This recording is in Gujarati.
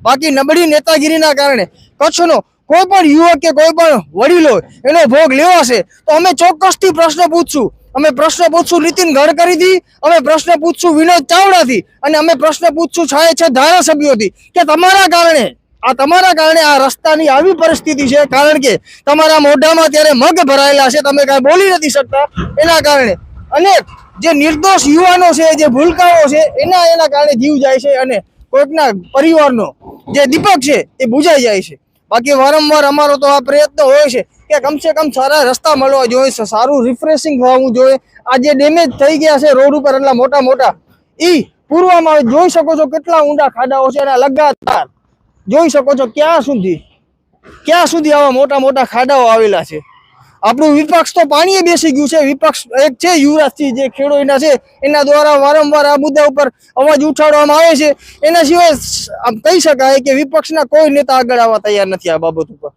બાકી નબળી નેતાગીરીના કારણે કચ્છનો કોઈ પણ યુવક કે કોઈ પણ વડીલો એનો ભોગ લેવાશે તો અમે ચોક્કસથી પ્રશ્ન પૂછશું. અમે પ્રશ્ન પૂછશું નીતિન ગડકરીથી, અમે પ્રશ્ન પૂછશું વિનોદ ચાવડાથી, અને અમે પ્રશ્ન પૂછશું છાયછેદ ધારાસભ્યોથી કે તમારા કારણે આ રસ્તાની આવી પરિસ્થિતિ છે, કારણ કે તમારા મોઢામાં ત્યારે મગ ભરાયેલા છે, તમે કાંઈ બોલી નથી શકતા એના કારણે. અને જે નિર્દોષ યુવાનો છે, જે ભૂલકાઓ છે, એના કારણે જીવ જાય છે, અને કોઈકના પરિવારનો જે દીપક છે એ બુજાઈ જાય છે. બાકી વારંવાર અમારો તો આ પ્રયત્ન હોય છે કે કમસે કમ સારા રસ્તા મળવા જોઈએ, સારું રિફ્રેશિંગ થવું જોઈએ. આ જે ડેમેજ થઈ ગયા છે રોડ ઉપર એટલા મોટા મોટા, એ પૂરવામાં જોઈ શકો છો કેટલા ઊંડા ખાડાઓ છે, અને લગાતાર જોઈ શકો છો ક્યાં સુધી આવા મોટા મોટા ખાડાઓ આવેલા છે. આપણું વિપક્ષ તો પાણીએ બેસી ગયું છે. વિપક્ષ એક છે યુવરાજસિંહ, જે ખેડૂતના છે, એના દ્વારા વારંવાર આ મુદ્દા ઉપર અવાજ ઉઠાડવામાં આવે છે. એના સિવાય કહી શકાય કે વિપક્ષના કોઈ નેતા આગળ આવવા તૈયાર નથી આ બાબત ઉપર.